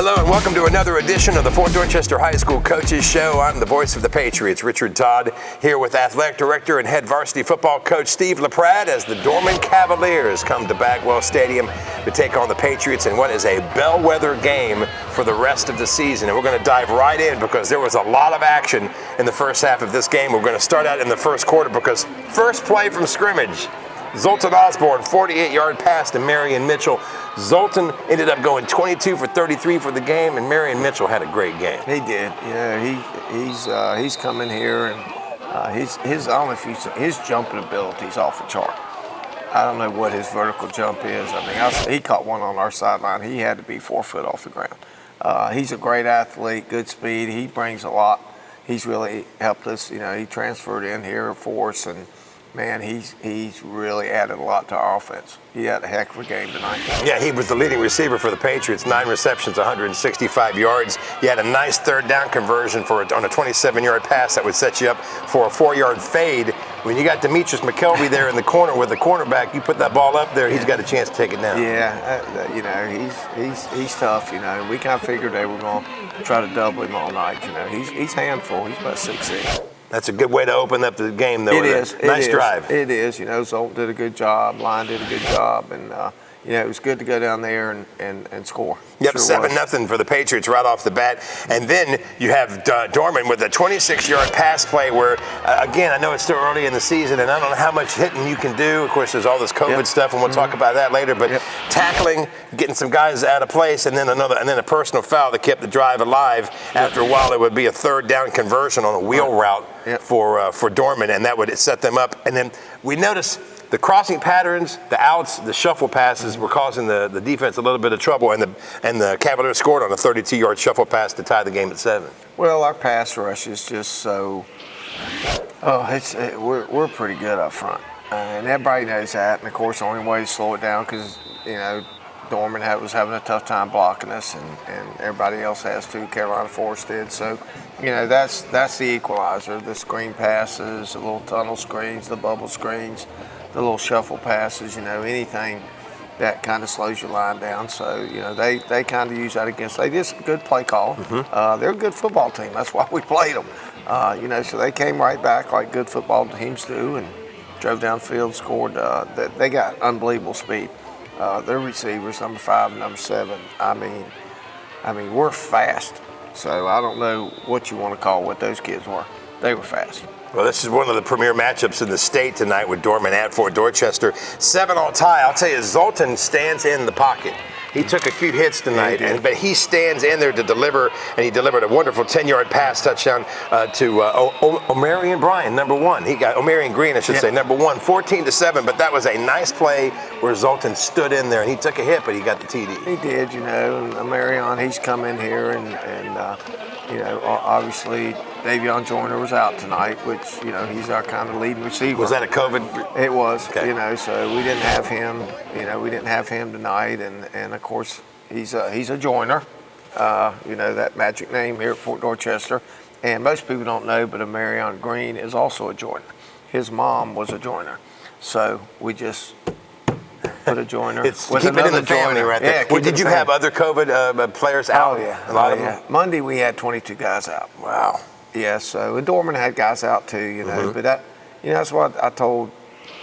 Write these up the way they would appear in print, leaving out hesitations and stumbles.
Hello and welcome to another edition of the Fort Dorchester High School Coaches Show. I'm the voice of the Patriots, Richard Todd, here with Athletic Director and Head Varsity Football Coach Steve LaPrade as the Dorman Cavaliers come to Bagwell Stadium to take on the Patriots in what is a bellwether game for the rest of the season. And we're going to dive right in because there was a lot of action in the first half of this game. We're going to start out in the first quarter because first play from scrimmage, Zoltan Osborne, 48-yard pass to Marion Mitchell. Zoltan ended up going 22 for 33 for the game, and Marion Mitchell had a great game. He did. Yeah, he's coming here, and his jumping ability is off the chart. I don't know what his vertical jump is. I mean, he caught one on our sideline. He had to be 4 foot off the ground. He's a great athlete, good speed. He brings a lot. He's really helped us. You know, he transferred in here for us, and man, he's really added a lot to our offense. He had a heck of a game tonight. Yeah, he was the leading receiver for the Patriots, 9 receptions, 165 yards. He had a nice third down conversion on a 27-yard pass that would set you up for a 4-yard fade. When you got Demetrius McKelvey there in the corner with the cornerback, you put that ball up there, he's got a chance to take it down. Yeah, you know, he's tough, you know. We kind of figured they were going to try to double him all night, you know. He's handful. He's about 6'6". That's a good way to open up the game, though. It is. Nice drive. It is. You know, Zolt did a good job. Line did a good job. And, you know, it was good to go down there and score. Yep, sure 7-0 for the Patriots right off the bat. And then you have Dorman with a 26-yard pass play where, again, I know it's still early in the season, and I don't know how much hitting you can do. Of course, there's all this COVID stuff, and we'll talk about that later. But tackling, getting some guys out of place, and then a personal foul that kept the drive alive. After a while, it would be a third down conversion on a wheel route for Dorman, and that would set them up. And then we noticed the crossing patterns, the outs, the shuffle passes were causing the defense a little bit of trouble, and the Cavaliers scored on a 32-yard shuffle pass to tie the game at 7. Well, our pass rush is just so we're pretty good up front, and everybody knows that. And of course, the only way to slow it down because you know Dorman was having a tough time blocking us, and everybody else has too. Carolina Forest did. So, you know, that's the equalizer. The screen passes, the little tunnel screens, the bubble screens, the little shuffle passes, you know, anything that kind of slows your line down. So, you know, they kind of use that against. They did some good play call. They're a good football team. That's why we played them. You know, so they came right back like good football teams do and drove downfield, scored. They got unbelievable speed. Their receivers, number 5 and number 7, I mean, we're fast. So I don't know what you want to call what those kids were. They were fast. Well, this is one of the premier matchups in the state tonight with Dorman at Fort Dorchester. 7-all tie. I'll tell you, Zoltan stands in the pocket. He took a few hits tonight, but he stands in there to deliver, and he delivered a wonderful 10-yard pass touchdown to O'Marion Bryan, number 1. He got O'Marion Green, I should say, number 1, 14-7. But that was a nice play where Zoltan stood in there, and he took a hit, but he got the TD. He did, you know. And O'Marion, he's come in here, and you know, obviously Davion Joyner was out tonight, which, you know, he's our kind of leading receiver. Was that a COVID? It was, okay. You know, so we didn't have him, you know, tonight. And of course, he's a Joyner, you know, that magic name here at Fort Dorchester. And most people don't know, but Marion Green is also a Joyner. His mom was a Joyner. So we just put a Joyner. Keep it in the family right there. Well, did you have other COVID players out? Oh, yeah. A lot of them? Monday we had 22 guys out. Wow. Yeah, so Dorman had guys out too, you know. But that, you know, that's what I told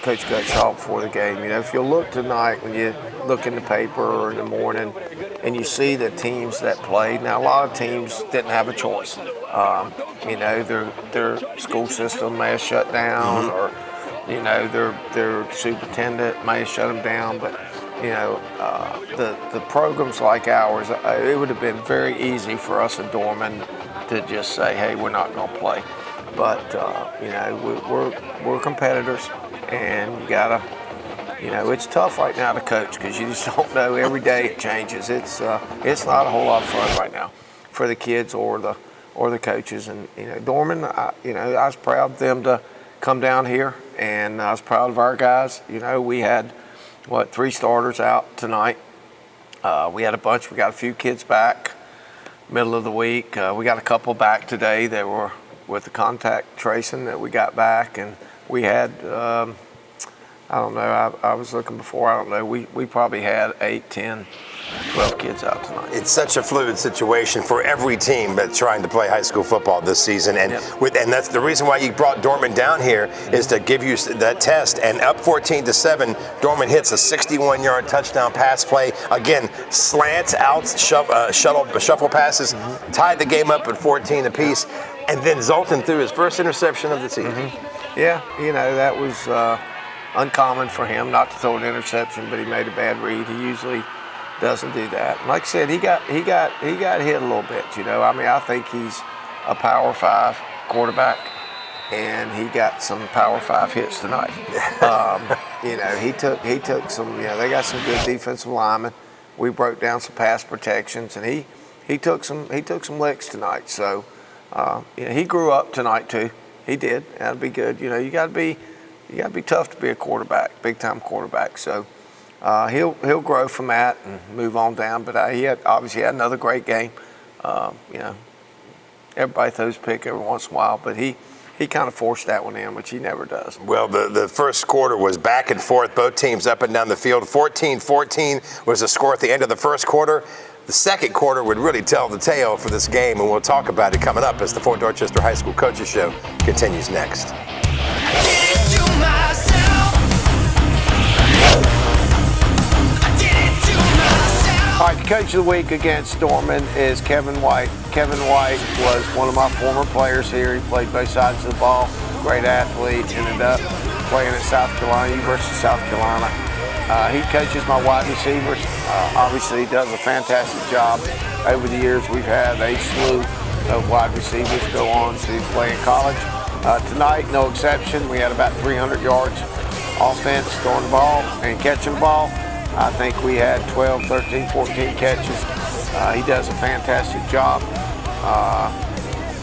Coach Gutshaw before the game. You know, if you look tonight, when you look in the paper or in the morning, and you see the teams that played. Now, a lot of teams didn't have a choice. You know, their school system may have shut down, or you know, their superintendent may have shut them down. But you know, the programs like ours, it would have been very easy for us in Dorman to just say, hey, we're not going to play. But, you know, we're competitors, and you got to, you know, it's tough right now to coach because you just don't know. Every day it changes. It's not a whole lot of fun right now for the kids or the coaches. And, you know, Dorman, you know, I was proud of them to come down here, and I was proud of our guys. You know, we had, 3 starters out tonight. We had a bunch. We got a few kids back middle of the week. We got a couple back today that were with the contact tracing that we got back, and we had I don't know, I was looking before, I don't know, we probably had 8, 10 12 kids out tonight. It's such a fluid situation for every team that's trying to play high school football this season, and and that's the reason why you brought Dorman down here is to give you that test. And up 14-7, Dorman hits a 61-yard touchdown pass play. Again, slants, outs, shuffle passes, tied the game up at 14 apiece, and then Zoltan threw his first interception of the season. Yeah, that was uncommon for him not to throw an interception, but he made a bad read. He usually doesn't do that. Like I said, he got hit a little bit. I mean, I think he's a Power 5 quarterback, and he got some Power 5 hits tonight. He took some. They got some good defensive linemen. We broke down some pass protections, and he took some licks tonight. So he grew up tonight too. He did. That'd be good. You got to be tough to be a quarterback, big time quarterback. So. He'll grow from that and move on down, but he obviously had another great game. Everybody throws a pick every once in a while, but he kind of forced that one in, which he never does. Well, the first quarter was back and forth, both teams up and down the field. 14-14 was the score at the end of the first quarter. The second quarter would really tell the tale for this game, and we'll talk about it coming up as the Fort Dorchester High School Coaches Show continues next. All right, Coach of the Week against Dorman is Kevin White. Kevin White was one of my former players here. He played both sides of the ball. Great athlete. Ended up playing at South Carolina, University of South Carolina. He coaches my wide receivers. Obviously, he does a fantastic job. Over the years, we've had a slew of wide receivers go on to play in college. Tonight, no exception. We had about 300 yards offense, throwing the ball and catching the ball. I think we had 12, 13, 14 catches. He does a fantastic job.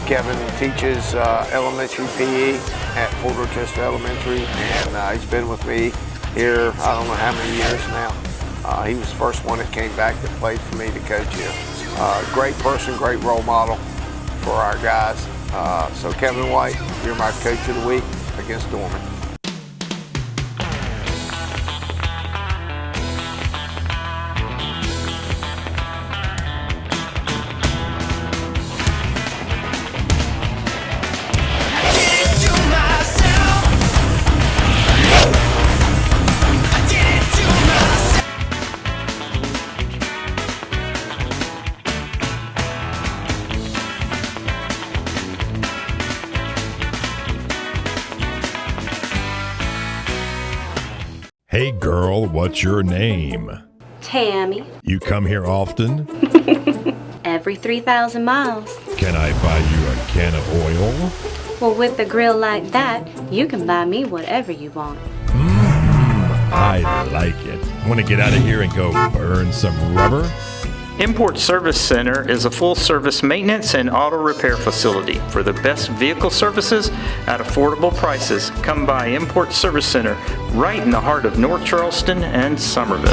Kevin teaches elementary PE at Fort Dorchester Elementary, and he's been with me here, I don't know how many years now. He was the first one that came back that played for me to coach here. Great person, great role model for our guys. So Kevin White, you're my Coach of the Week against Dorman. Hey girl, what's your name? Tammy. You come here often? Every 3,000 miles. Can I buy you a can of oil? Well, with a grill like that, you can buy me whatever you want. I like it. Want to get out of here and go burn some rubber? Import Service Center is a full-service maintenance and auto repair facility. For the best vehicle services at affordable prices, come by Import Service Center right in the heart of North Charleston and Summerville.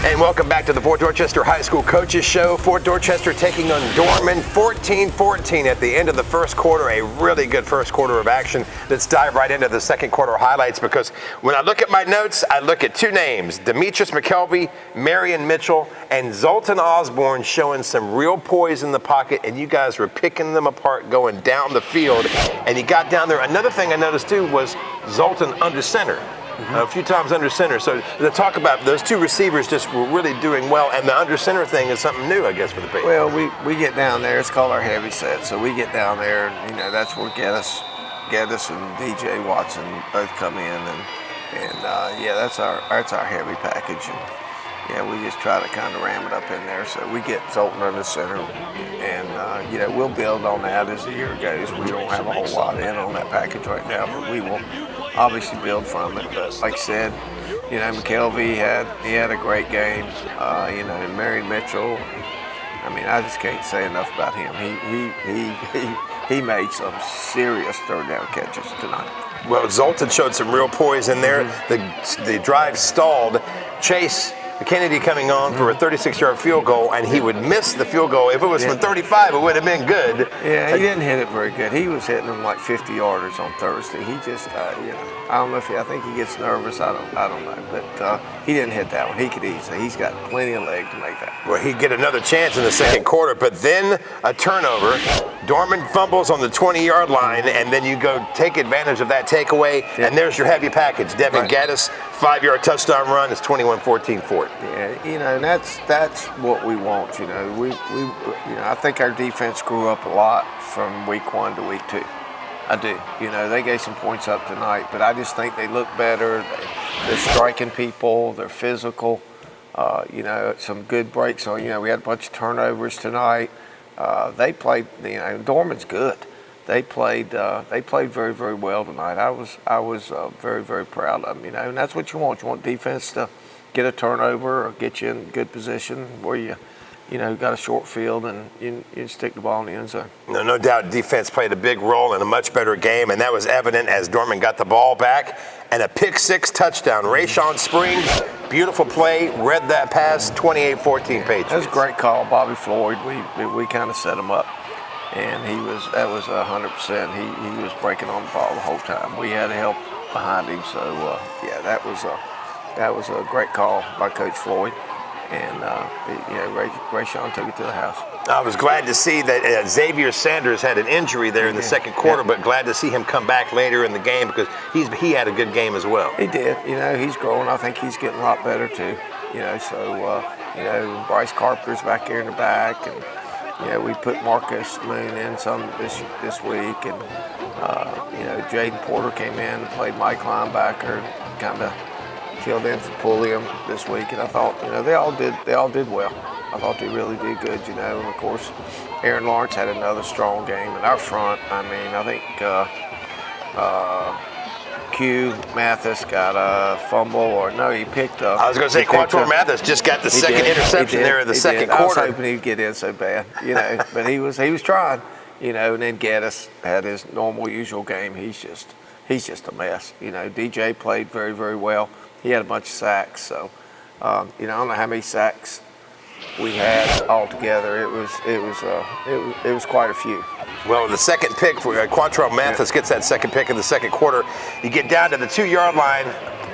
And welcome back to the Fort Dorchester High School Coaches Show. Fort Dorchester taking on Dorman 14-14 at the end of the first quarter. A really good first quarter of action. Let's dive right into the second quarter highlights, because when I look at my notes, I look at two names, Demetrius McKelvey, Marion Mitchell, and Zoltan Osborne showing some real poise in the pocket, and you guys were picking them apart going down the field, and he got down there. Another thing I noticed too was Zoltan under center. A few times under center. So to talk about those two receivers just were really doing well, and the under center thing is something new, I guess, for the Patriots. Well, we get down there. It's called our heavy set. So we get down there, and that's where Geddes and DJ Watson both come in, and that's our heavy package. And we just try to kind of ram it up in there. So we get Zoltan under center, and we'll build on that as the year goes. We don't have a whole lot in on that package right now, but we will obviously build from it. But like I said, McKelvey had a great game. And Marion Mitchell, I just can't say enough about him. He made some serious third down catches tonight. Well, Zoltan showed some real poise in there. The drive stalled. Chase Kennedy coming on for a 36-yard field goal, and he would miss the field goal. If it was from 35, it would have been good. Yeah, he didn't hit it very good. He was hitting them like 50-yarders on Thursday. He just, I don't know if I think he gets nervous. I don't know, but he didn't hit that one. He could easily. He's got plenty of leg to make that. Well, he'd get another chance in the second quarter, but then a turnover. Dorman fumbles on the 20-yard line, and then you go take advantage of that takeaway, and there's your heavy package. Devin Gaddis, 5-yard touchdown run. It's 21-14 for it. Yeah, and that's what we want. I think our defense grew up a lot from week 1 to week 2. I do. They gave some points up tonight, but I just think they look better. They're striking people. They're physical. Some good breaks. So, we had a bunch of turnovers tonight. They played. Dorman's good. They played very, very well tonight. I was very, very proud of them. And that's what you want. You want defense to get a turnover or get you in good position where you got a short field and you stick the ball in the end zone. No doubt defense played a big role in a much better game, and that was evident as Dorman got the ball back and a pick-6 touchdown. Rayshawn Springs, beautiful play, read that pass, 28-14 Patriots. That was a great call, Bobby Floyd. We kind of set him up, and that was 100%. He was breaking on the ball the whole time. We had help behind him, so that was a great call by Coach Floyd. And Rayshawn took it to the house. I was glad to see that Xavier Sanders had an injury there in the second quarter, but glad to see him come back later in the game because he had a good game as well. He did. He's growing. I think he's getting a lot better too. Bryce Carpenter's back here in the back, and we put Marcus Moon in some this week, and Jaden Porter came in and played Mike linebacker, kind of filled in for Pulliam this week, and I thought, they all did well. I thought they really did good, and of course, Aaron Lawrence had another strong game. In our front, I think Q Mathis got a fumble, he picked up. I was going to say Quantrell Mathis just got the second interception there in the second quarter. I was hoping he'd get in so bad, but he was trying, and then Gaddis had his normal, usual game. He's just a mess. DJ played very, very well. He had a bunch of sacks, so I don't know how many sacks we had altogether. It was quite a few. Well, the second pick for Quantrell Mathis gets that second pick in the second quarter. You get down to the 2-yard line,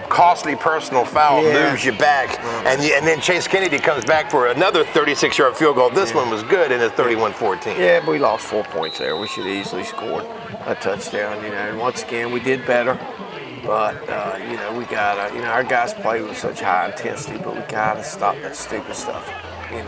costly personal foul moves you back, and then Chase Kennedy comes back for another 36-yard field goal. This one was good, and it's 31-14. Yeah, but we lost 4 points there. We should have easily scored a touchdown. And once again, we did better. But, we got our guys play with such high intensity, but we got to stop that stupid stuff, we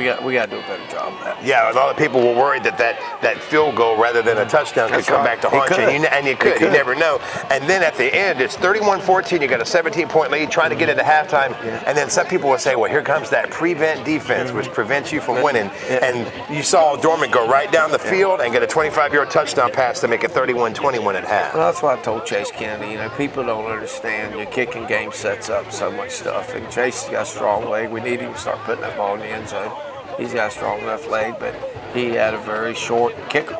got to do a better job of that. Yeah, a lot of people were worried that field goal rather than a touchdown could come back to haunt you, and you could. You never know. And then at the end, it's 31-14. You got a 17-point lead, trying to get into halftime, and then some people will say, well, here comes that prevent defense, which prevents you from winning. And you saw Dorman go right down the field and get a 25-yard touchdown pass to make it 31-21 at half. Well, that's why I told Chase Kennedy, people don't understand your kicking game sets up so much stuff, and Chase has got a strong leg. We need him to start putting that ball in the end zone. He's got a strong enough leg, but he had a very short kicker.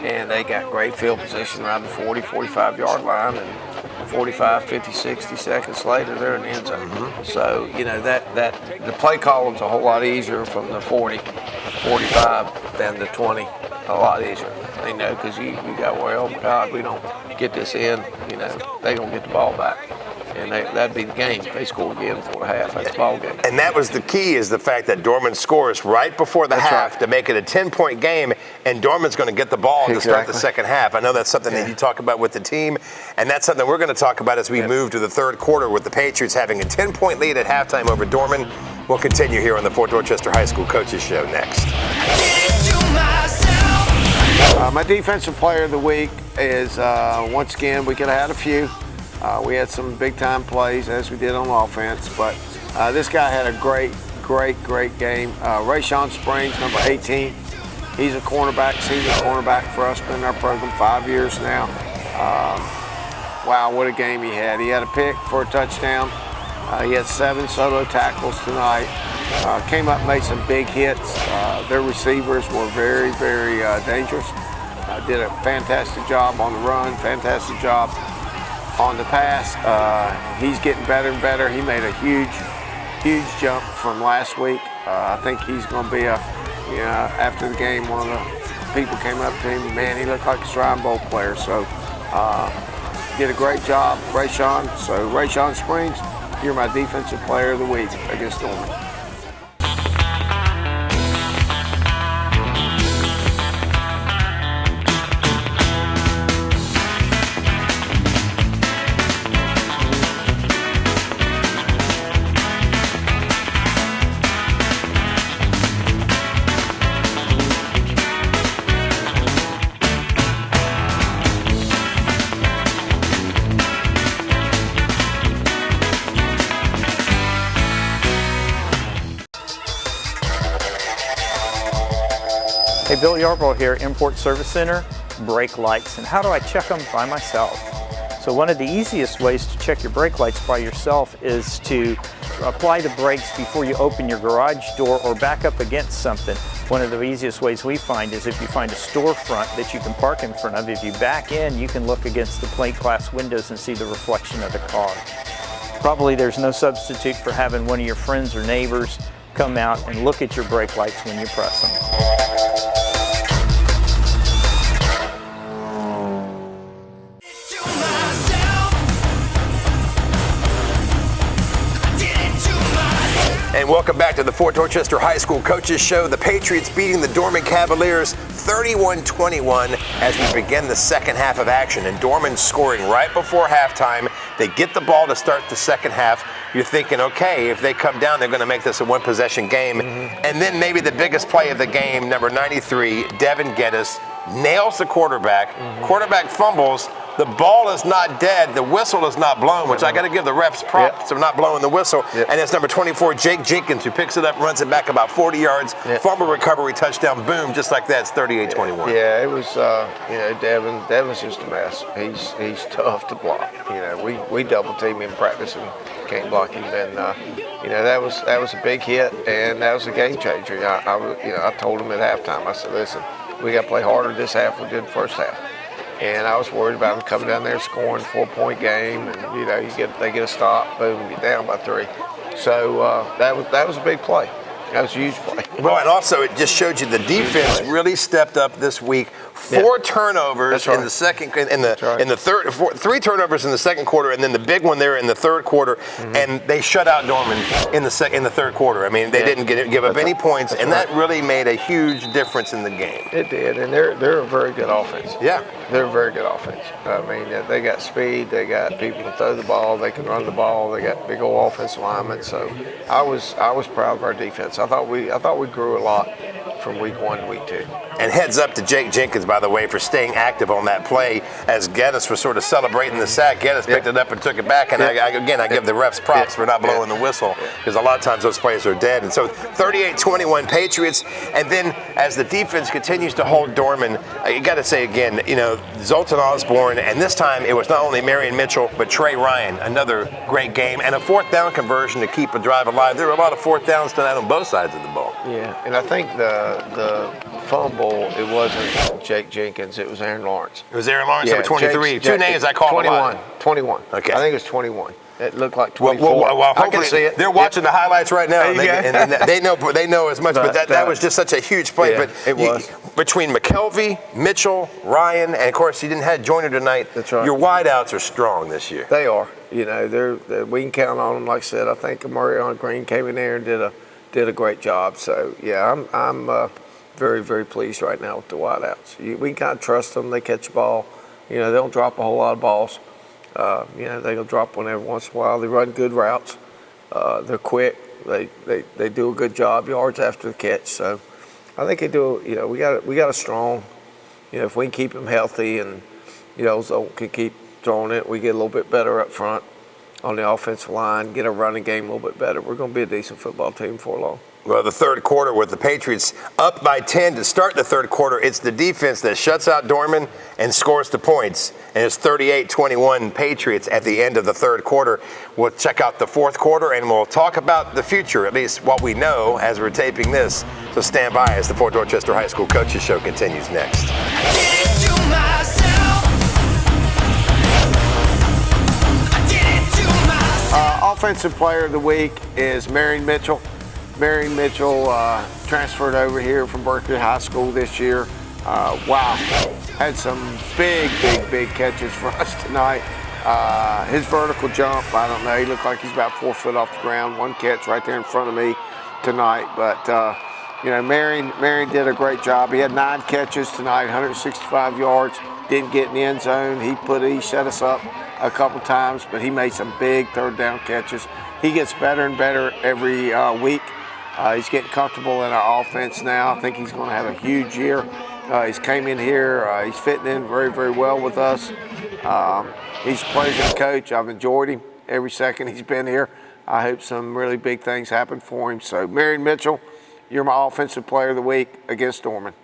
And they got great field position around the 40, 45-yard line, and 45, 50, 60 seconds later, they're in the end zone. So, that the play column's a whole lot easier from the 40, 45 than the 20, a lot easier. Because you got, oh, God, we don't get this in, they don't get the ball back. And that'd be the game. They score again before the half. That's the ball game. And that was the key, is the fact that Dorman scores right before the half to make it a 10-point game, and Dorman's going to get the ball to start the second half. I know that's something that you talk about with the team, and that's something we're going to talk about as we move to the third quarter with the Patriots having a 10-point lead at halftime over Dorman. We'll continue here on the Fort Dorchester High School Coaches Show next. My defensive player of the week is, once again, we could have had a few. We had some big-time plays, as we did on offense, but this guy had a great game. Rayshawn Springs, number 18. He's a cornerback, senior cornerback for us, been in our program 5 years now. Wow, what a game he had. He had a pick for a touchdown. He had 7 solo tackles tonight. Came up and made some big hits. Their receivers were very, very dangerous. Did a fantastic job on the run, fantastic job on the pass. He's getting better and better. He made a huge jump from last week. I think he's going to be after the game, one of the people came up to him, man, he looked like a Shrine Bowl player. So did a great job, Rayshawn. So Rayshawn Springs, you're my defensive player of the week against Dorman. Hey, Bill Yarbrough here, Import Service Center, brake lights. And how do I check them by myself? So one of the easiest ways to check your brake lights by yourself is to apply the brakes before you open your garage door or back up against something. One of the easiest ways we find is if you find a storefront that you can park in front of. If you back in, you can look against the plate glass windows and see the reflection of the car. Probably there's no substitute for having one of your friends or neighbors come out and look at your brake lights when you press them. And welcome back to the Fort Dorchester High School Coaches Show. The Patriots beating the Dorman Cavaliers 31-21 as we begin the second half of action. And Dorman scoring right before halftime. They get the ball to start the second half. You're thinking, okay, if they come down, they're going to make this a one-possession game. And then maybe the biggest play of the game, number 93, Devin Geddes, nails the quarterback. Quarterback fumbles. The ball is not dead. The whistle is not blown, which I got to give the refs props for not blowing the whistle. And it's number 24, Jake Jenkins, who picks it up, runs it back about 40 yards. Fumble recovery, touchdown, boom, just like that. It's 38-21. Yeah, it was, Devin's just a mess. He's tough to block. We double team him practice and can't block him. And that was a big hit, and that was a game changer. I told him at halftime. I said, listen, we got to play harder this half we did the first half. And I was worried about them coming down there scoring 4-point game, and they get a stop, boom, get down by 3. So that was a big play. That was a huge play. Well, and also it just showed you the defense really stepped up this week. 4 turnovers in the second, in the third, 3 turnovers in the second quarter, and then the big one there in the third quarter. And they shut out Dorman in the third quarter. I mean, they didn't give up any points, and that really made a huge difference in the game. It did, and they're a very good offense. Yeah, they're a very good offense. I mean, they got speed, they got people to throw the ball, they can run the ball, they got big old offensive linemen. So I was proud of our defense. I thought we grew a lot from week 1 to week 2. And heads up to Jake Jenkins, by the way, for staying active on that play as Geddes was sort of celebrating the sack. Geddes picked it up and took it back. And I give the refs props for not blowing the whistle, because a lot of times those plays are dead. And so 38-21 Patriots. And then as the defense continues to hold Dorman, you got to say again, Zoltan Osborne, and this time it was not only Marion Mitchell, but Trey Ryan, another great game, and a 4th down conversion to keep a drive alive. There were a lot of 4th downs tonight on both sides of the ball. Yeah, and I think the fumble, it wasn't Jake Jenkins, it was Aaron Lawrence. It was Aaron Lawrence, number 23. 2 names I called 21. Okay. I think it was 21. It looked like 24. Well, I can see it. They're watching the highlights right now, and they know as much. But that was just such a huge play. Yeah, but it was. Between McKelvey, Mitchell, Ryan, and of course you didn't have Joyner tonight. That's right. Your wideouts are strong this year. They are. We can count on them. Like I said, I think Marion Green came in there and did a great job. So yeah, I'm very, very pleased right now with the wideouts. We can kind of trust them. They catch the ball. They don't drop a whole lot of balls. They'll drop one every once in a while. They run good routes. They're quick. They do a good job yards after the catch. So I think they do. We got a strong. If we can keep them healthy and so can keep throwing it, we get a little bit better up front on the offensive line. Get a running game a little bit better. We're going to be a decent football team before long. Well, the third quarter with the Patriots up by 10 to start the third quarter. It's the defense that shuts out Dorman and scores the points. And it's 38-21 Patriots at the end of the third quarter. We'll check out the fourth quarter and we'll talk about the future, at least what we know as we're taping this. So stand by as the Fort Dorchester High School Coaches Show continues next. offensive player of the week is Marion Mitchell. Marion Mitchell transferred over here from Berkeley High School this year. Wow, had some big catches for us tonight. His vertical jump, I don't know, he looked like he's about 4 foot off the ground. One catch right there in front of me tonight. But, Marion did a great job. He had 9 catches tonight, 165 yards. Didn't get in the end zone. He set us up a couple times, but he made some big third down catches. He gets better and better every week. He's getting comfortable in our offense now. I think he's going to have a huge year. He's came in here. He's fitting in very well with us. He's a pleasant coach. I've enjoyed him every second he's been here. I hope some really big things happen for him. So, Marion Mitchell, you're my offensive player of the week against Dorman.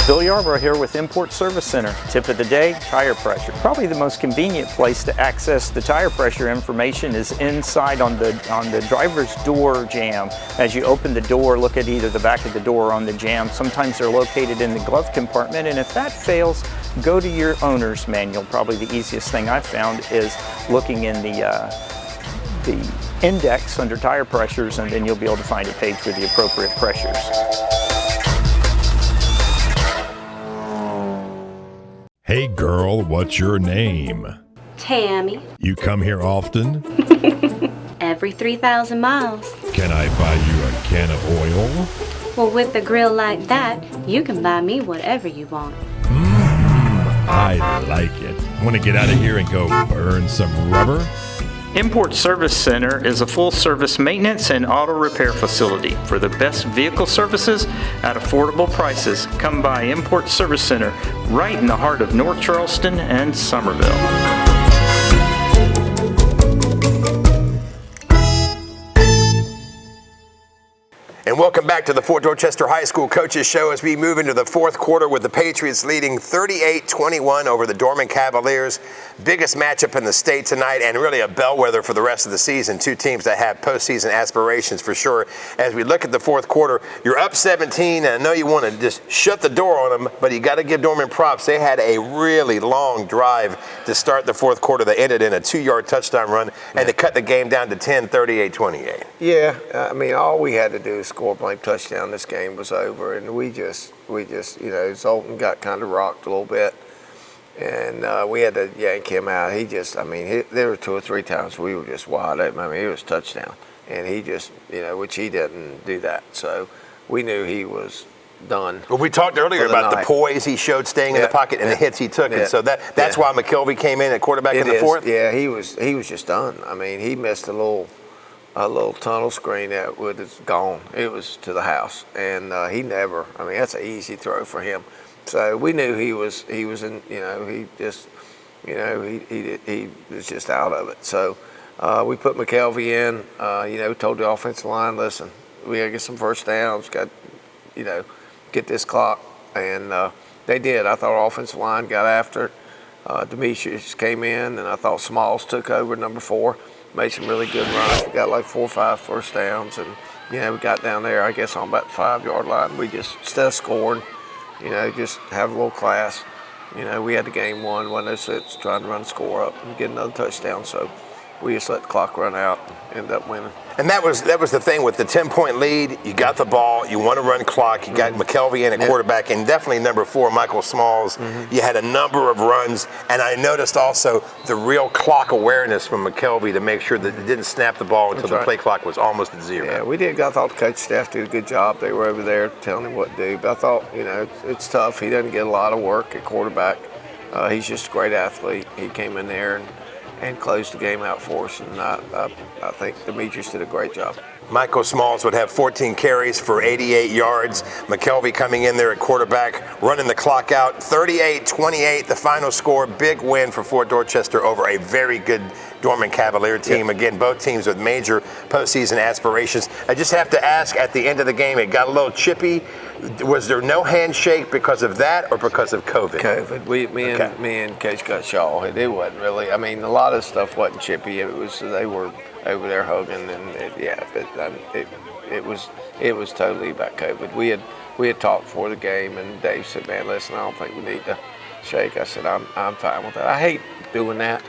Bill Yarbrough here with Import Service Center. Tip of the day, tire pressure. Probably the most convenient place to access the tire pressure information is inside on the driver's door jamb. As you open the door, look at either the back of the door or on the jamb. Sometimes they're located in the glove compartment, and if that fails, go to your owner's manual. Probably the easiest thing I've found is looking in the index under tire pressures, and then you'll be able to find a page with the appropriate pressures. Hey girl, what's your name? Tammy. You come here often? Every 3,000 miles. Can I buy you a can of oil? Well, with a grill like that, you can buy me whatever you want. I like it. Want to get out of here and go burn some rubber? Import Service Center is a full-service maintenance and auto repair facility. For the best vehicle services at affordable prices, come by Import Service Center right in the heart of North Charleston and Somerville. And welcome back to the Fort Dorchester High School Coaches Show as we move into the fourth quarter with the Patriots leading 38-21 over the Dorman Cavaliers. Biggest matchup in the state tonight and really a bellwether for the rest of the season. Two teams that have postseason aspirations for sure. As we look at the fourth quarter, you're up 17, and I know you want to just shut the door on them, but you got to give Dorman props. They had a really long drive to start the fourth quarter that ended in a 2-yard touchdown run, and to cut the game down to 10, 38-28. Yeah, I mean, all we had to do is score a blank touchdown. This game was over, and we just, Zoltan got kind of rocked a little bit, and we had to yank him out. There were 2 or 3 times we were just wide open. I mean, it was touchdown, and he just, which he didn't do that. So we knew he was done. Well, we talked earlier about the poise he showed staying in the pocket and the hits he took, and so that's why McKelvey came in at quarterback in the fourth. Yeah, he was just done. I mean, he missed a little tunnel screen that would have gone. It was to the house, and he never. I mean, that's an easy throw for him. So we knew he was in. He just, he was just out of it. So we put McKelvey in. We told the offensive line, listen, we gotta get some first downs. Got, get this clock, and they did. I thought our offensive line got after it. Demetrius came in, and I thought Smalls took over number 4. Made some really good runs. We got like 4 or 5 first downs, and we got down there, I guess, on about the 5-yard line. We just, instead of scoring, just have a little class. We had the game won, wasn't no sense trying to run the score up and get another touchdown. So we just let the clock run out and end up winning. And that was the thing with the 10-point lead. You got the ball. You want to run clock. You got McKelvey in at quarterback, and definitely number 4, Michael Smalls. You had a number of runs, and I noticed also the real clock awareness from McKelvey to make sure that it didn't snap the ball until the play clock was almost at 0. Yeah, we did. I thought the coach staff did a good job. They were over there telling him what to do. But I thought, it's tough. He doesn't get a lot of work at quarterback. He's just a great athlete. He came in there and closed the game out for us, and I think Demetrius did a great job. Michael Smalls would have 14 carries for 88 yards. McKelvey coming in there at quarterback, running the clock out. 38-28, the final score. Big win for Fort Dorchester over a very good Dorman Cavalier team. Yep. Again, both teams with major postseason aspirations. I just have to ask, at the end of the game, it got a little chippy. Was there no handshake because of that or because of COVID? COVID. Me and Coach Gutshaw, it wasn't really. I mean, a lot of stuff wasn't chippy. It was, they were over there hugging, and it was totally about COVID. We had talked before the game, and Dave said, "Man, listen, I don't think we need to shake. I said, I'm fine with that. I hate doing that,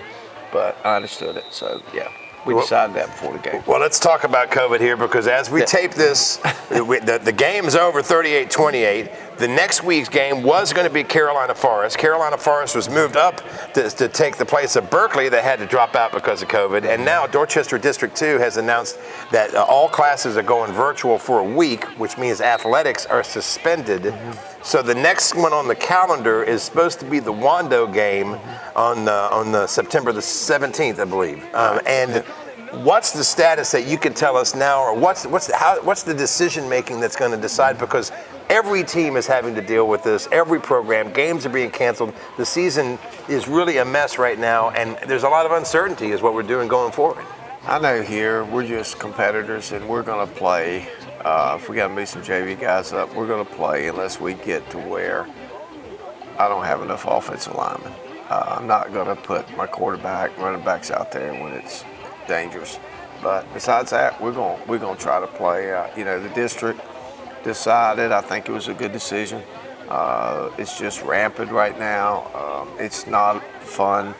but I understood it. So, yeah, we decided that before the game. Well, let's talk about COVID here, because as we tape this, the game's over 38-28. The next week's game was going to be Carolina Forest. Carolina Forest was moved up to take the place of Berkeley that had to drop out because of COVID. And now Dorchester District 2 has announced that all classes are going virtual for a week, which means athletics are suspended. So the next one on the calendar is supposed to be the Wando game on September the 17th, I believe. And what's the status that you can tell us now, or what's the decision making that's going to decide? Because every team is having to deal with this. Every program, games are being canceled. The season is really a mess right now, and there's a lot of uncertainty is what we're doing going forward. I know here we're just competitors, and we're going to play. If we got to move some JV guys up, we're going to play unless we get to where I don't have enough offensive linemen. I'm not going to put my quarterback, running backs out there when it's dangerous. But besides that, we're going to try to play. The district decided. I think it was a good decision. It's just rampant right now. It's not fun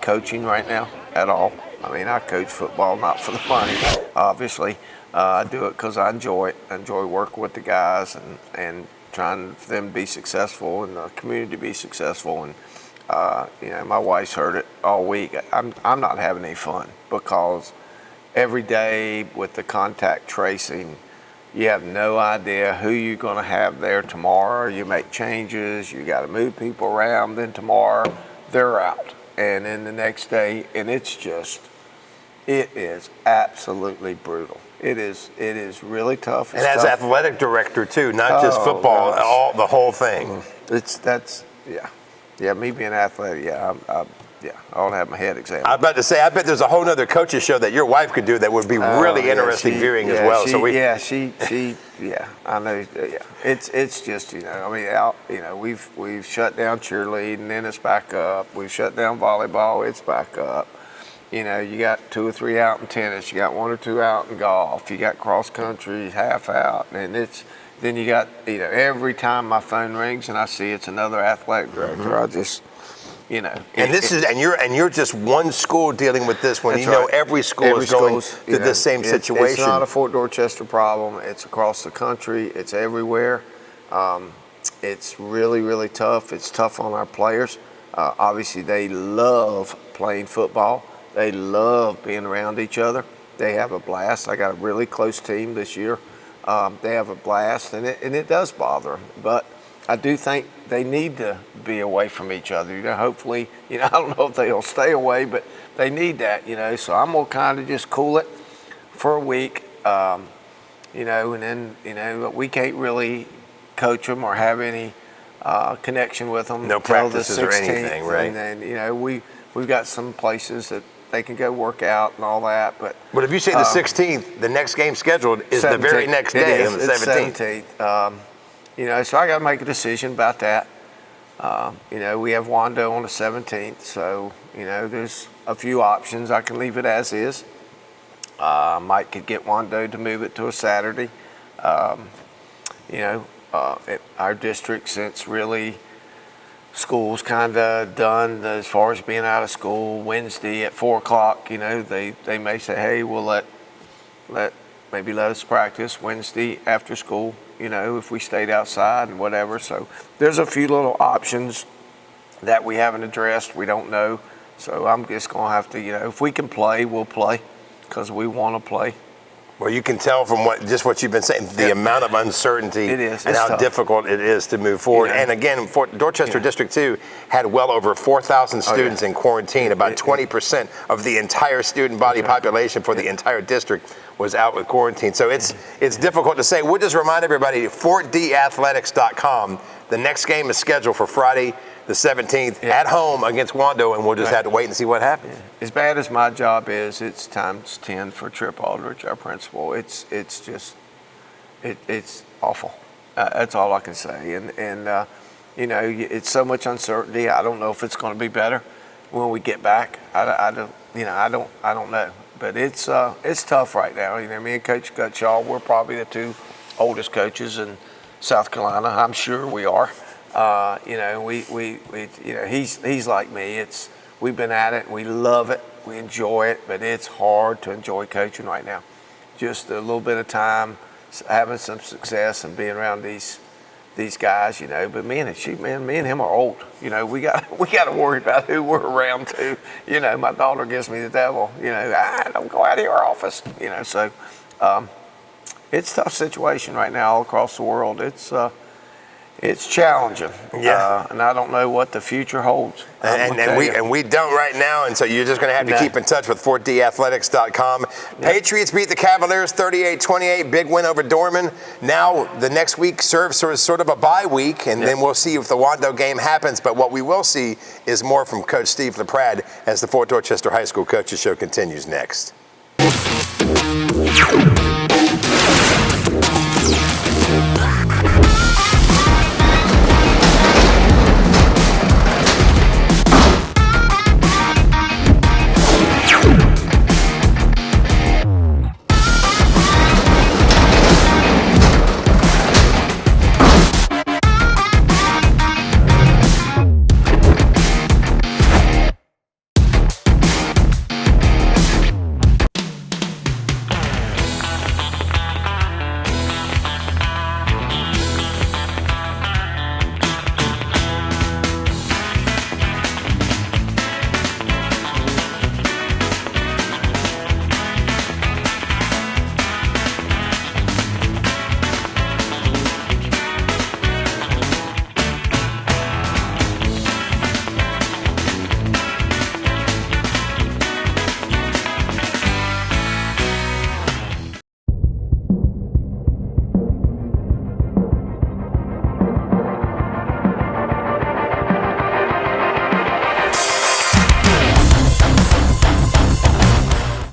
coaching right now at all. I mean, I coach football not for the money, obviously. I do it because I enjoy it. I enjoy working with the guys and trying for them to be successful and the community to be successful. And my wife's heard it all week. I'm not having any fun because every day with the contact tracing, you have no idea who you're going to have there tomorrow. You make changes. You got to move people around. Then tomorrow, they're out. And then the next day, and it is absolutely brutal. It is really tough. And as athletic director too, not just football, the whole thing. Yeah, me being athletic, I ought to have my head examined. I'm about to say, I bet there's a whole other coaches show that your wife could do that would be really interesting viewing as well. I know. Yeah, it's just we've shut down cheerleading, then it's back up. We've shut down volleyball, it's back up. You got 2 or 3 out in tennis. You got 1 or 2 out in golf. You got cross country, half out, and then you got every time my phone rings and I see it's another athletic director, I just And you're just one school dealing with this when every school is going through the same situation. It's not a Fort Dorchester problem. It's across the country. It's everywhere. It's really, really tough. It's tough on our players. Obviously, they love playing football. They love being around each other. They have a blast. I got a really close team this year. They have a blast, and it does bother them. But I do think they need to be away from each other. Hopefully, I don't know if they'll stay away, but they need that, So I'm gonna kind of just cool it for a week, and then we can't really coach them or have any connection with them. No practices or anything, right? And then we've got some places that they can go work out and all that. But if you say the 16th, the next game scheduled is 17th, the very next day, on the 17th. So I got to make a decision about that. We have Wando on the 17th, so there's a few options. I can leave it as is. Mike could get Wando to move it to a Saturday. Our district, since really school's kind of done as far as being out of school Wednesday at 4:00, they may say, hey, we'll let us practice Wednesday after school, if we stayed outside and whatever. So there's a few little options that we haven't addressed. We don't know. So I'm just going to have to, if we can play, we'll play because we want to play. Well, you can tell from what you've been saying, the amount of uncertainty and how tough. Difficult it is to move forward. And again, Dorchester District 2 had well over 4,000 students in quarantine. About 20% of the entire student body population for the entire district was out with quarantine. So it's difficult to say. We'll just remind everybody, FortDathletics.com. The next game is scheduled for Friday the 17th at home against Wando, and we'll just have to wait and see what happens. As bad as my job is, it's times 10 for Trip Aldrich, our principal. It's awful. That's all I can say. And it's so much uncertainty. I don't know if it's going to be better when we get back. I don't know. But it's tough right now. Me and Coach Gutshaw, we're probably the 2 oldest coaches in South Carolina. I'm sure we are. You know, we you know, he's like me. We've been at it. We love it. We enjoy it, but it's hard to enjoy coaching right now. Just a little bit of time, having some success, and being around these guys, you know. But me and him are old. You know, we got to worry about who we're around to. You know, my daughter gives me the devil. You know, don't go out of your office. You know, so it's a tough situation right now all across the world. It's challenging. Yeah. And I don't know what the future holds. And we don't right now, and so you're just going to have to keep in touch with FortDathletics.com. Patriots beat the Cavaliers 38-28, big win over Dorman. Now the next week serves as sort of a bye week, and then we'll see if the Wando game happens. But what we will see is more from Coach Steve LaPrade as the Fort Dorchester High School Coaches Show continues next.